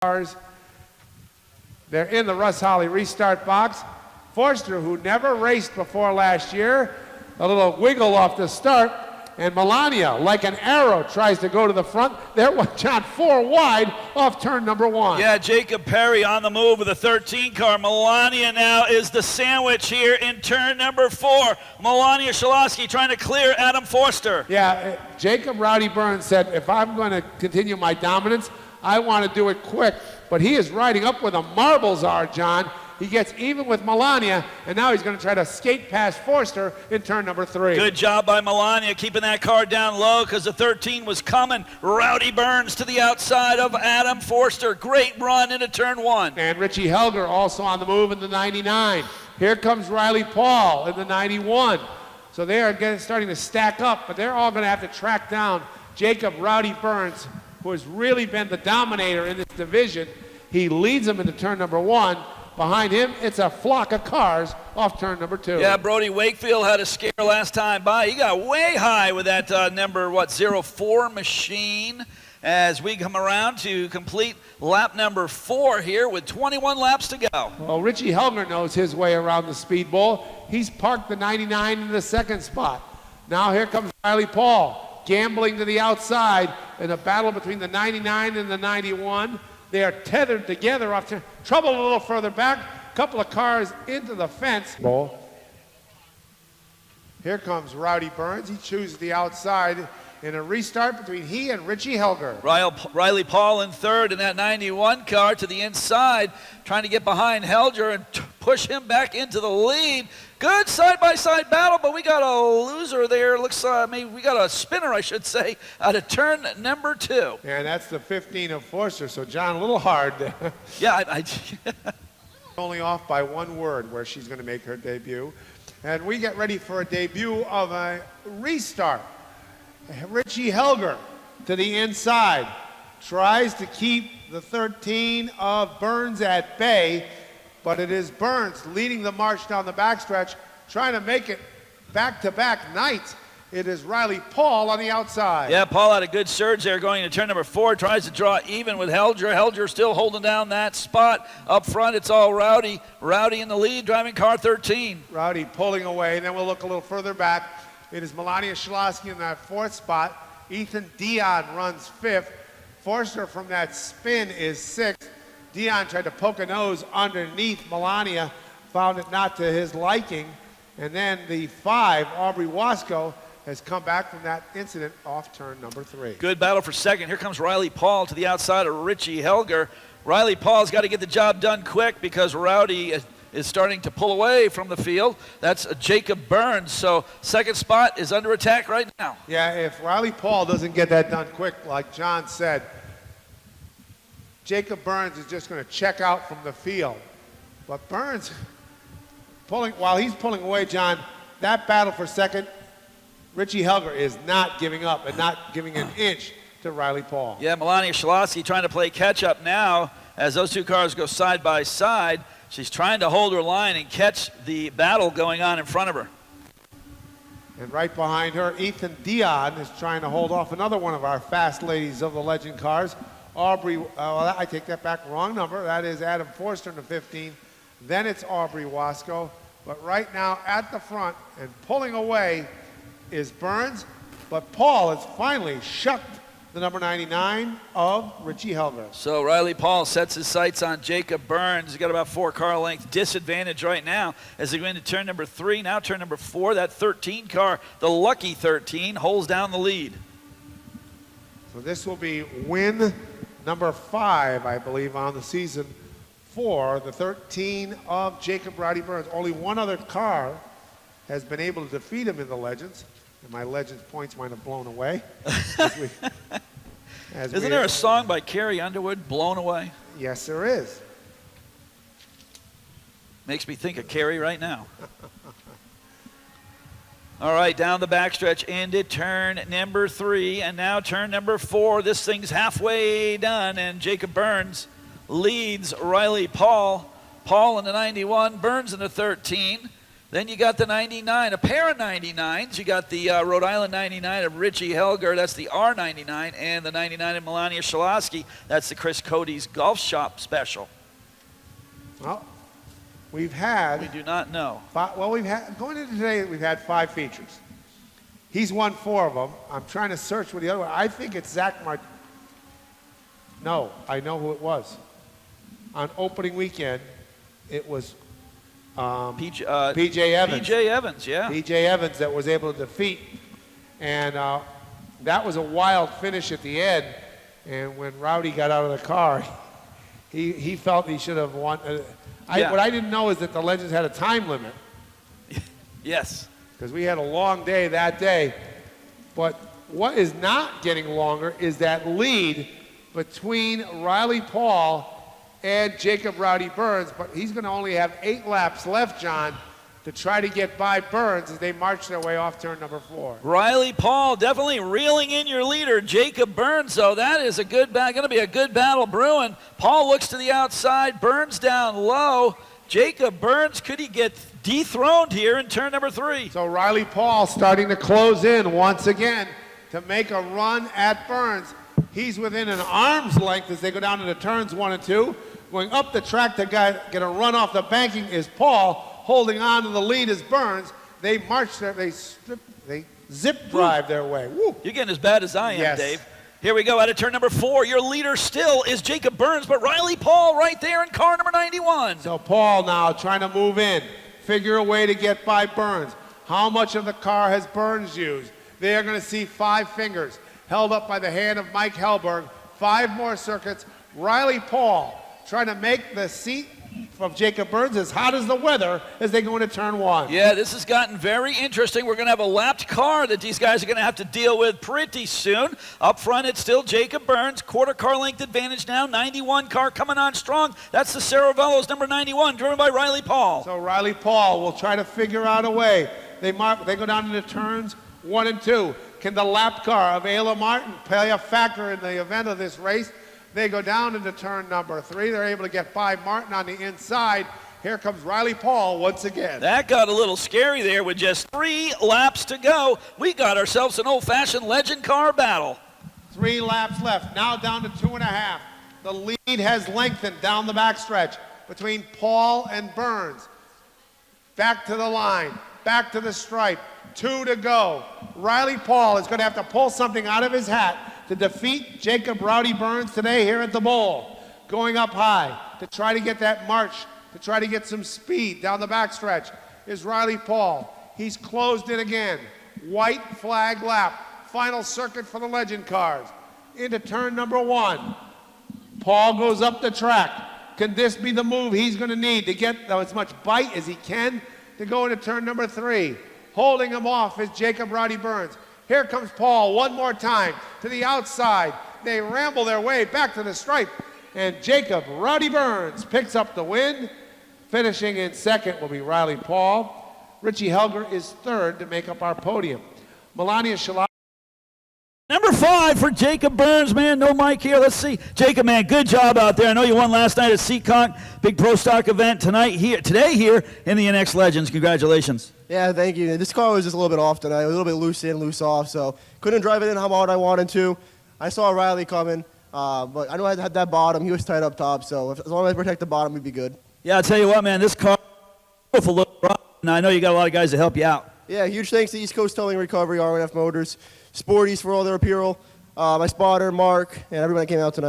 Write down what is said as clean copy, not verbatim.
cars. They're in the Russ Holly restart box. Forster, who never raced before last year, a little wiggle off the start. And Melania, like an arrow, tries to go to the front. There was John 4 wide off turn number 1. Yeah, Jacob Perry on the move with a 13 car. Melania now is the sandwich here in turn number 4. Melania Shalosky trying to clear Adam Forster. Yeah, Jacob Rowdy Burns said, if I'm going to continue my dominance, I want to do it quick. But he is riding up where the marbles are, John. He gets even with Melania, and now he's going to try to skate past Forster in turn number 3. Good job by Melania keeping that car down low because the 13 was coming. Rowdy Burns to the outside of Adam Forster. Great run into turn 1. And Richie Helger also on the move in the 99. Here comes Riley Paul in the 91. So they are starting to stack up, but they're all going to have to track down Jacob Rowdy Burns, who has really been the dominator in this division. He leads them into turn number 1. Behind him, it's a flock of cars off turn number 2. Yeah, Brody Wakefield had a scare last time by. He got way high with that number, 04 machine as we come around to complete lap number 4 here with 21 laps to go. Well, Richie Helger knows his way around the speed bowl. He's parked the 99 in the second spot. Now here comes Riley Paul, gambling to the outside in a battle between the 99 and the 91. They are tethered together off to trouble a little further back. Couple of cars into the fence. Here comes Rowdy Burns. He chooses the outside in a restart between he and Richie Helger. Riley Paul in third in that 91 car to the inside, trying to get behind Helger and push him back into the lead. Good side-by-side battle, but we got a loser there. Looks maybe we got a spinner, I should say, out of turn number 2. And that's the 15 of Forster, so John, a little hard there. Yeah, Only off by 1 word where she's going to make her debut. And we get ready for a debut of a restart. Richie Helger to the inside. Tries to keep the 13 of Burns at bay. But it is Burns leading the march down the backstretch, trying to make it back-to-back nights. It is Riley Paul on the outside. Yeah, Paul had a good surge there going into turn number 4. Tries to draw even with Helger. Helger still holding down that spot. Up front, it's all Rowdy. Rowdy in the lead, driving car 13. Rowdy pulling away, and then we'll look a little further back. It is Melania Shalosky in that 4th spot. Ethan Dion runs 5th. Forster from that spin is 6th. Dion tried to poke a nose underneath Melania, found it not to his liking. And then the 5, Aubrey Wasco, has come back from that incident off turn number 3. Good battle for second. Here comes Riley Paul to the outside of Richie Helger. Riley Paul's got to get the job done quick because Rowdy is starting to pull away from the field. That's Jacob Burns, so second spot is under attack right now. Yeah, if Riley Paul doesn't get that done quick, like John said, Jacob Burns is just going to check out from the field. But Burns, while he's pulling away, John, that battle for second, Richie Helger is not giving up and not giving an inch to Riley Paul. Yeah, Melania Shalosky trying to play catch-up now as those 2 cars go side by side. She's trying to hold her line and catch the battle going on in front of her. And right behind her, Ethan Dion is trying to hold off another one of our fast ladies of the legend cars. Aubrey, I take that back, wrong number. That is Adam Forster in the 15. Then it's Aubrey Wasco. But right now at the front and pulling away is Burns. But Paul has finally shucked the number 99 of Richie Helger. So Riley Paul sets his sights on Jacob Burns. He's got about 4 car length disadvantage right now as they go into turn number 3. Now turn number 4, that 13 car, the lucky 13, holds down the lead. So this will be win number 5, I believe, on the season for the 13 of Jacob Rowdy Burns. Only one other car has been able to defeat him in the Legends, and my Legends points might have blown away. Isn't there a song by Carrie Underwood, Blown Away? Yes, there is. Makes me think of Carrie right now. All right, down the backstretch into turn number 3, and now turn number 4. This thing's halfway done, and Jacob Burns leads Riley Paul. Paul in the 91, Burns in the 13. Then you got the 99, a pair of 99s. You got the Rhode Island 99 of Richie Helger. That's the R99. And the 99 of Melania Shalaski. That's the Chris Cody's Golf Shop Special. Well, we've had... We do not know. Going into today, we've had 5 features. He's won 4 of them. I'm trying to search with the other one. I think it's Zach Mart. No, I know who it was. On opening weekend, it was... P.J. Evans. P.J. Evans, yeah. P.J. Evans that was able to defeat. And that was a wild finish at the end. And when Rowdy got out of the car, he felt he should have won. What I didn't know is that the Legends had a time limit. Yes. Because we had a long day that day. But what is not getting longer is that lead between Riley Paul and Jacob Rowdy Burns, but he's going to only have 8 laps left, John, to try to get by Burns as they march their way off turn number 4. Riley Paul definitely reeling in your leader, Jacob Burns, though. That is going to be a good battle brewing. Paul looks to the outside, Burns down low. Jacob Burns, could he get dethroned here in turn number 3? So Riley Paul starting to close in once again to make a run at Burns. He's within an arm's length as they go down into turns 1 and 2. Going up the track to get a run off the banking is Paul. Holding on to the lead is Burns. They march there. They zip drive their way. Woo. You're getting as bad as I am, Yes. Dave. Here we go out of turn number 4. Your leader still is Jacob Burns, but Riley Paul right there in car number 91. So Paul now trying to move in, figure a way to get by Burns. How much of the car has Burns used? They are going to see 5 fingers held up by the hand of Mike Helberg. 5 more circuits. Riley Paul trying to make the seat from Jacob Burns as hot as the weather as they go into turn 1. Yeah, this has gotten very interesting. We're going to have a lapped car that these guys are going to have to deal with pretty soon. Up front, it's still Jacob Burns. Quarter car length advantage now. 91 car coming on strong. That's the Cerevello's number 91, driven by Riley Paul. So Riley Paul will try to figure out a way. They go down into turns 1 and 2. Can the lap car of Ayla Martin play a factor in the event of this race? They go down into turn number 3. They're able to get by Martin on the inside. Here comes Riley Paul once again. That got a little scary there with just 3 laps to go. We got ourselves an old-fashioned legend car battle. 3 laps left. Now down to 2.5. The lead has lengthened down the backstretch between Paul and Burns. Back to the line. Back to the stripe. 2 to go. Riley Paul is going to have to pull something out of his hat to defeat Jacob Rowdy Burns today here at the Bowl. Going up high to try to get that march, to try to get some speed down the backstretch is Riley Paul. He's closed in again. White flag lap. Final circuit for the legend cars. Into turn number 1. Paul goes up the track. Can this be the move he's going to need to get as much bite as he can to go into turn number 3? Holding him off is Jacob Rowdy Burns. Here comes Paul one more time to the outside. They ramble their way back to the stripe. And Jacob Rowdy Burns picks up the win. Finishing in second will be Riley Paul. Richie Helger is third to make up our podium. Melania Shalaski. Number 5 for Jacob Burns, man. No mic here. Let's see. Jacob, man, good job out there. I know you won last night at Seekonk. Big Pro Stock event today here in the NX Legends. Congratulations. Yeah, thank you. This car was just a little bit off tonight. A little bit loose in, loose off, so couldn't drive it in how hard I wanted to. I saw Riley coming, but I know I had that bottom. He was tight up top, so as long as I protect the bottom, we'd be good. Yeah, I'll tell you what, man, this car is beautiful little run, and I know you got a lot of guys to help you out. Yeah, huge thanks to East Coast Towing Recovery, R1F Motors, Sporties for all their apparel, my spotter, Mark, and everyone that came out tonight.